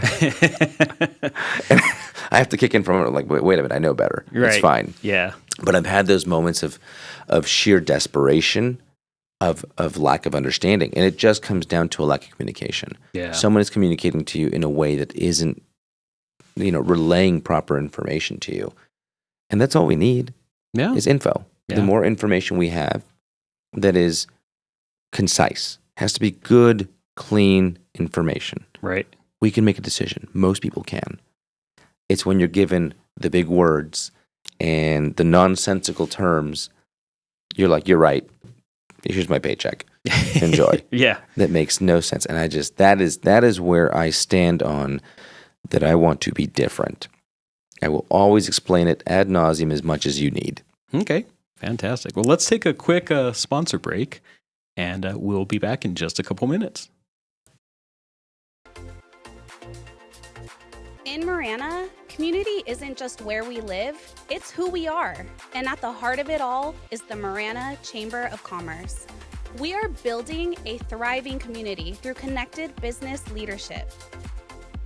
And I have to kick in from it like, wait a minute, I know better. Right. It's fine. Yeah. But I've had those moments of sheer desperation, of lack of understanding. And it just comes down to a lack of communication. Yeah. Someone is communicating to you in a way that isn't, relaying proper information to you. And that's all we need is info. Yeah. The more information we have that is concise, has to be good, clean information. Right. We can make a decision. Most people can. It's when you're given the big words and the nonsensical terms, you're like, you're right. Here's my paycheck. Enjoy. Yeah. That makes no sense. And that is where I stand on that I want to be different. I will always explain it ad nauseum as much as you need. Okay. Fantastic. Well, let's take a quick sponsor break, and we'll be back in just a couple minutes. In Marana, community isn't just where we live, it's who we are. And at the heart of it all is the Marana Chamber of Commerce. We are building a thriving community through connected business leadership.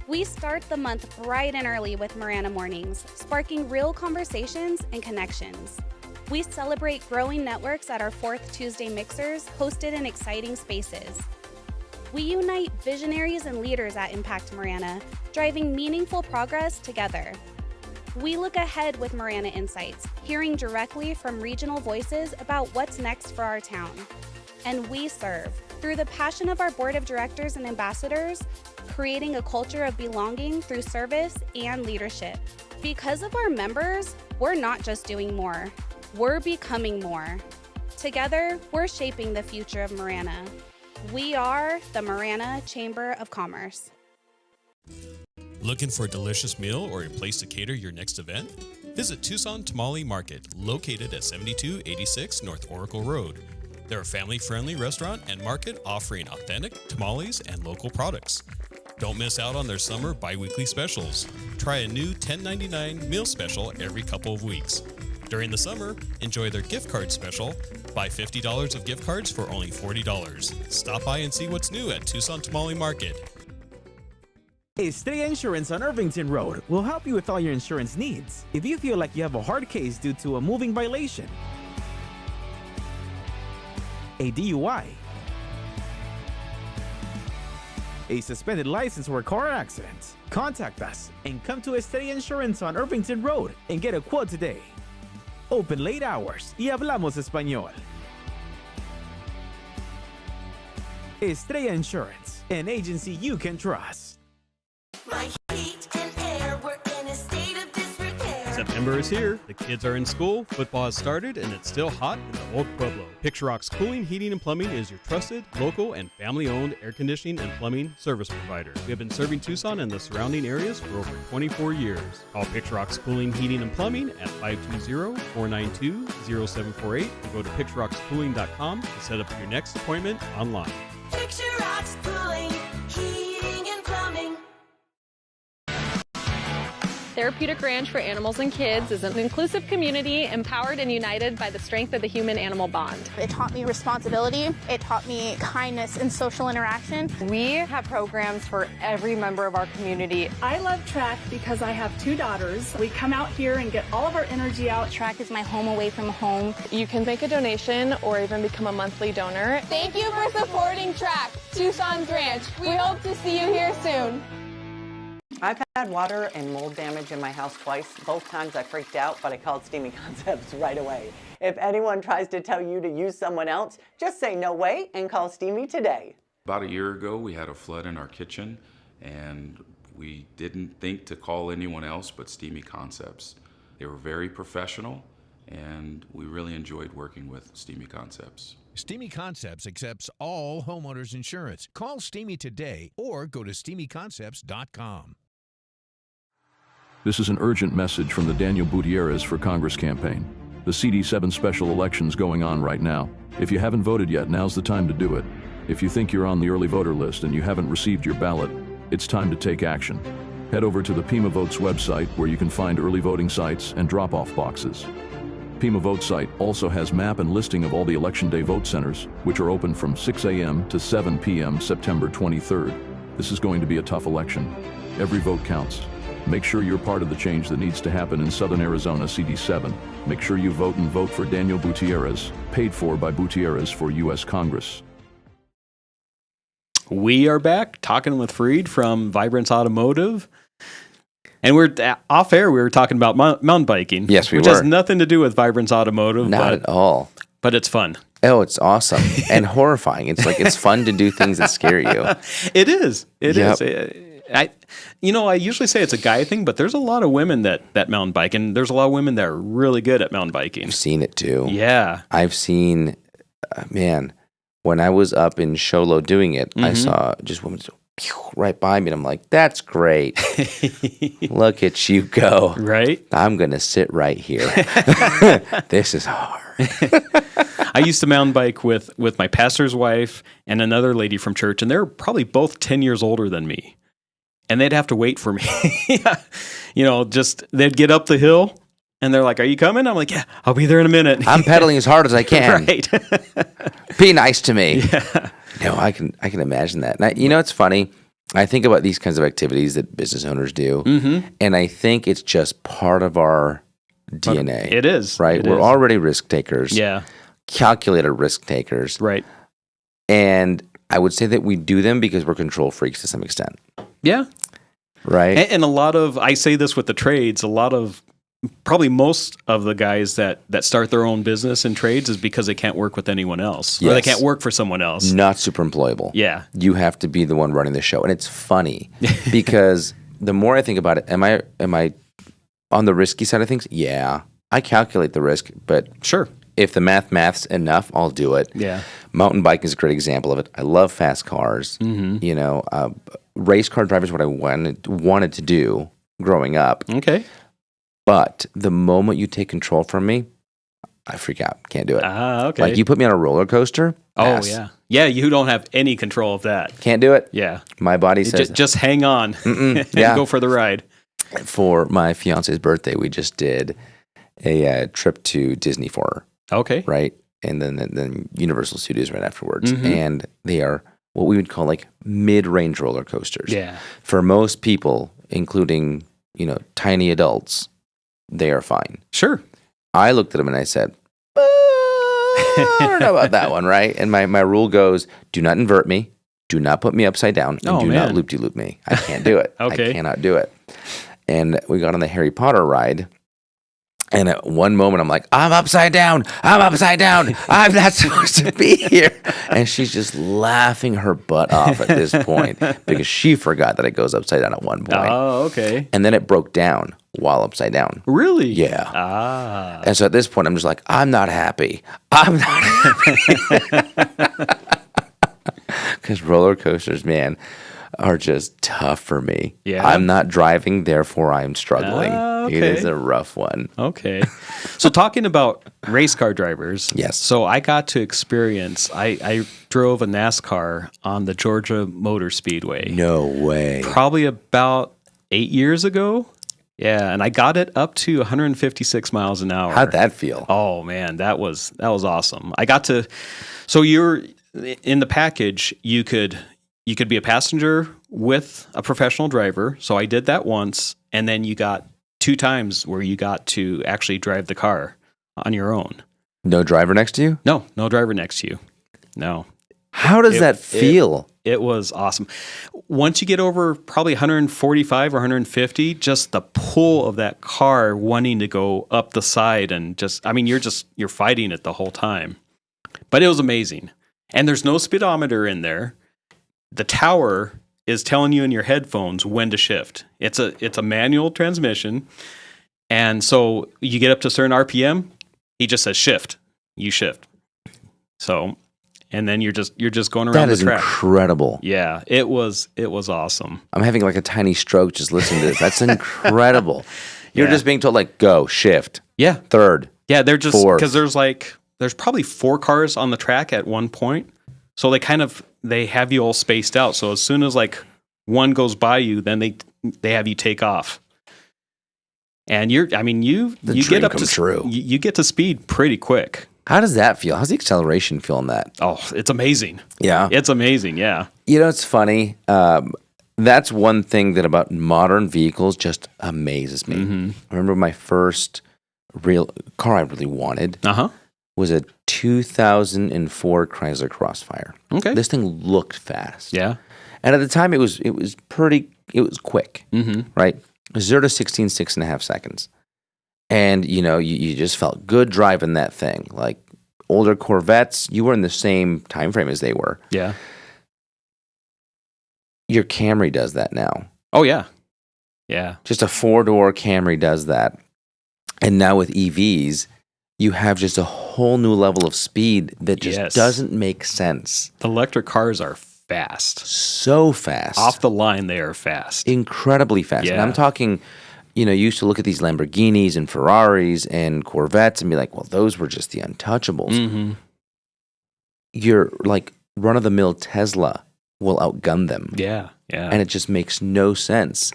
We start the month bright and early with Marana Mornings, sparking real conversations and connections. We celebrate growing networks at our 4th Tuesday mixers, hosted in exciting spaces. We unite visionaries and leaders at Impact Marana, driving meaningful progress together. We look ahead with Marana Insights, hearing directly from regional voices about what's next for our town. And we serve, through the passion of our board of directors and ambassadors, creating a culture of belonging through service and leadership. Because of our members, we're not just doing more, we're becoming more. Together, we're shaping the future of Marana. We are the Marana Chamber of Commerce. Looking for a delicious meal or a place to cater your next event? Visit Tucson Tamale Market, located at 7286 North Oracle Road. They're a family-friendly restaurant and market offering authentic tamales and local products. Don't miss out on their summer bi-weekly specials. Try a new $10.99 meal special every couple of weeks. During the summer, enjoy their gift card special. Buy $50 of gift cards for only $40. Stop by and see what's new at Tucson Tamale Market. Estrella Insurance on Irvington Road will help you with all your insurance needs. If you feel like you have a hard case due to a moving violation, a DUI, a suspended license or car accident, contact us and come to Estrella Insurance on Irvington Road and get a quote today. Open late hours y hablamos español. Estrella Insurance, an agency you can trust. My heat and air were in a state of disrepair. September is here, the kids are in school, football has started, and it's still hot in the old Pueblo. Picturock's Cooling, Heating, and Plumbing is your trusted, local, and family-owned air conditioning and plumbing service provider. We have been serving Tucson and the surrounding areas for over 24 years. Call Picturock's Cooling, Heating, and Plumbing at 520-492-0748 and go to picturockscooling.com to set up your next appointment online. Picture Rocks Cooling, Heating, and Plumbing. Therapeutic Ranch for Animals and Kids is an inclusive community empowered and united by the strength of the human-animal bond. It taught me responsibility. It taught me kindness and social interaction. We have programs for every member of our community. I love track because I have 2 daughters. We come out here and get all of our energy out. Track is my home away from home. You can make a donation or even become a monthly donor. Thank you for supporting Track, Tucson's Ranch. We hope to see you here soon. I've had water and mold damage in my house twice. Both times I freaked out, but I called Steamy Concepts right away. If anyone tries to tell you to use someone else, just say no way and call Steamy today. About a year ago, we had a flood in our kitchen, and we didn't think to call anyone else but Steamy Concepts. They were very professional, and we really enjoyed working with Steamy Concepts. Steamy Concepts accepts all homeowners insurance. Call Steamy today or go to steamyconcepts.com. This is an urgent message from the Daniel Gutierrez for Congress campaign. The CD7 special election's going on right now. If you haven't voted yet, now's the time to do it. If you think you're on the early voter list and you haven't received your ballot, it's time to take action. Head over to the Pima Votes website where you can find early voting sites and drop-off boxes. Pima Vote site also has map and listing of all the Election Day vote centers, which are open from 6 a.m. to 7 p.m. September 23rd. This is going to be a tough election. Every vote counts. Make sure you're part of the change that needs to happen in Southern Arizona CD7. Make sure you vote and vote for Daniel Gutierrez, paid for by Gutierrez for U.S. Congress. We are back talking with Freed from Vibrance Automotive. And we're off air. We were talking about mountain biking. Yes, we which were. has nothing to do with Vibrance Automotive. Not at all. But it's fun. Oh, it's awesome and horrifying. It's like it's fun to do things that scare you. It is. It Yep. is. I usually say it's a guy thing, but there's a lot of women that mountain bike, and there's a lot of women that are really good at mountain biking. I've seen it too. Yeah. I've seen, man, when I was up in Sholo doing it, I saw just women just right by me, and I'm like, that's great. Look at you go. Right? I'm going to sit right here. This is hard. I used to mountain bike with my pastor's wife and another lady from church, and they're probably both 10 years older than me. And they'd have to wait for me. They'd get up the hill, and they're like, are you coming? I'm like, yeah, I'll be there in a minute. I'm pedaling as hard as I can. Right. Be nice to me. Yeah. No, I can imagine that. And it's funny. I think about these kinds of activities that business owners do, and I think it's just part of our DNA. It is. Right? We're already risk takers. Yeah. Calculated risk takers. Right. And I would say that we do them because we're control freaks to some extent. Yeah. Right. And a lot of, I say this with the trades, probably most of the guys that start their own business in trades is because they can't work with anyone else. Or they can't work for someone else. Not super employable. Yeah. You have to be the one running the show. And it's funny because the more I think about it, am I on the risky side of things? Yeah. I calculate the risk, but sure. If the math's enough, I'll do it. Yeah. Mountain biking is a great example of it. I love fast cars. Race car driving is what I wanted to do growing up. Okay. But the moment you take control from me, I freak out. Can't do it. Okay. Like you put me on a roller coaster. Pass. Oh, yeah. Yeah, you don't have any control of that. Can't do it. Yeah. My body says. Just hang on and go for the ride. For my fiance's birthday, we just did a trip to Disney for her. Okay. Right? And then Universal Studios right afterwards. And they are what we would call like mid-range roller coasters. Yeah. For most people, including, tiny adults, they are fine. Sure. I looked at them and I said, I don't know about that one, right? And my rule goes, do not invert me, do not put me upside down, and do not loop-de-loop me. I can't do it. Okay. I cannot do it. And we got on the Harry Potter ride, and at one moment I'm like, I'm upside down. I'm not supposed to be here. And she's just laughing her butt off at this point because she forgot that it goes upside down at one point. Oh, okay. And then it broke down while upside down. Really? Yeah. Ah. And so at this point, I'm just like, I'm not happy. Because roller coasters, man, are just tough for me. Yeah. I'm not driving, therefore I'm struggling. Okay. It is a rough one. Okay. So talking about race car drivers. Yes. So I got to experience, I drove a NASCAR on the Georgia Motor Speedway. No way. Probably about 8 years ago. Yeah, and I got it up to 156 miles an hour. How'd that feel? Oh man, that was awesome. I got to, so you're in the package, you could be a passenger with a professional driver. So I did that once, and then you got 2 times where you got to actually drive the car on your own. No driver next to you? No driver next to you. No. How does that feel? It was awesome. Once you get over probably 145 or 150, just the pull of that car wanting to go up the side and you're fighting it the whole time. But it was amazing. And there's no speedometer in there. The tower is telling you in your headphones when to shift. It's a manual transmission. And so you get up to a certain RPM, he just says shift. You shift. So and then you're just going around That the is track. incredible. Yeah, it was awesome. I'm having like a tiny stroke just listening to this. That's incredible. You're Yeah. just being told like go, shift. Yeah. Third. Yeah, they're just fourth. because there's probably 4 cars on the track at one point. So they have you all spaced out. So as soon as like one goes by you, then they have you take off. And you get up to true. You get to speed pretty quick. How does that feel? How's the acceleration feel in that? Oh, it's amazing. Yeah. It's amazing, yeah. You know, it's funny. That's one thing that about modern vehicles just amazes me. Mm-hmm. I remember my first real car I really wanted was a 2004 Chrysler Crossfire. Okay. This thing looked fast. Yeah. And at the time it was quick, right? 0 to 16, 6.5 seconds. And, you just felt good driving that thing. Like older Corvettes, you were in the same time frame as they were. Yeah. Your Camry does that now. Oh, yeah. Yeah. Just a 4-door Camry does that. And now with EVs, you have just a whole new level of speed that just doesn't make sense. The electric cars are fast. So fast. Off the line, they are fast. Incredibly fast. Yeah. And I'm talking, you used to look at these Lamborghinis and Ferraris and Corvettes and be like, well, those were just the untouchables. Mm-hmm. Your like run-of-the-mill Tesla will outgun them. Yeah, yeah. And it just makes no sense.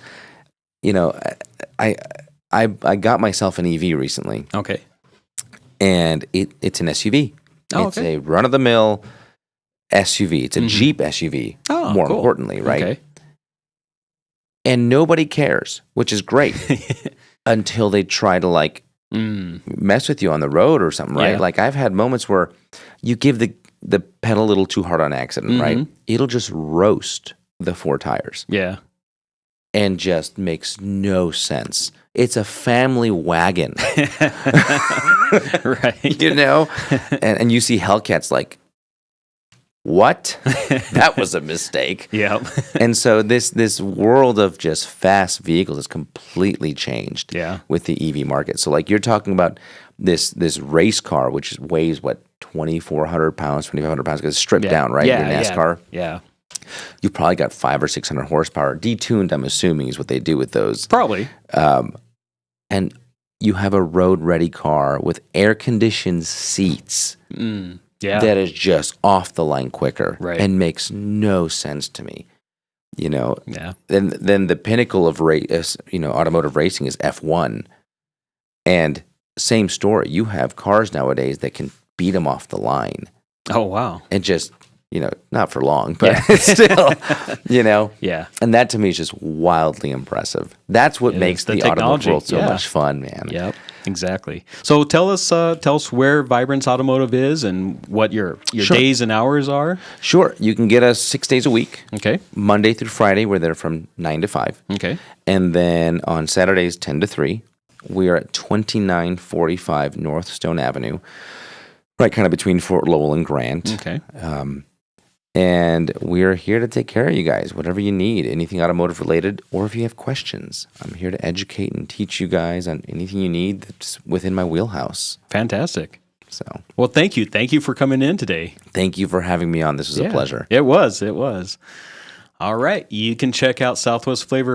I got myself an EV recently. Okay. And it's an SUV. Oh, it's okay. a run-of-the-mill SUV. It's a Jeep SUV, more cool. importantly, right? Okay. And nobody cares, which is great until they try to mess with you on the road or something, right? Yeah. Like I've had moments where you give the pedal a little too hard on accident, right? It'll just roast the 4 tires. Yeah. And just makes no sense. It's a family wagon. Right. And you see Hellcats like, what? That was a mistake. Yeah. And so this world of just fast vehicles has completely changed with the EV market. So like you're talking about this race car, which weighs what, 2,400 pounds, 2,500 pounds, because it's stripped down, right? Your NASCAR. Yeah. You've probably got 500 or 600 horsepower. Detuned, I'm assuming, is what they do with those. Probably. And you have a road-ready car with air-conditioned seats that is just off the line quicker and makes no sense to me. Yeah. Then the pinnacle of automotive racing is F1, and same story. You have cars nowadays that can beat them off the line. Oh wow! And just not for long, but still, Yeah. And that to me is just wildly impressive. That's what makes the automotive world so much fun, man. Yep, exactly. So tell us where Vibrance Automotive is and what your days and hours are. Sure. You can get us 6 days a week. Okay. Monday through Friday, we're there from 9 to 5. Okay. And then on Saturdays, 10 to 3. We are at 2945 North Stone Avenue, right kind of between Fort Lowell and Grant. Okay. And we're here to take care of you guys, whatever you need, anything automotive related, or if you have questions. I'm here to educate and teach you guys on anything you need that's within my wheelhouse. Fantastic. So, well, thank you. Thank you for coming in today. Thank you for having me on. This was a pleasure. It was. All right. You can check out Southwest Flavor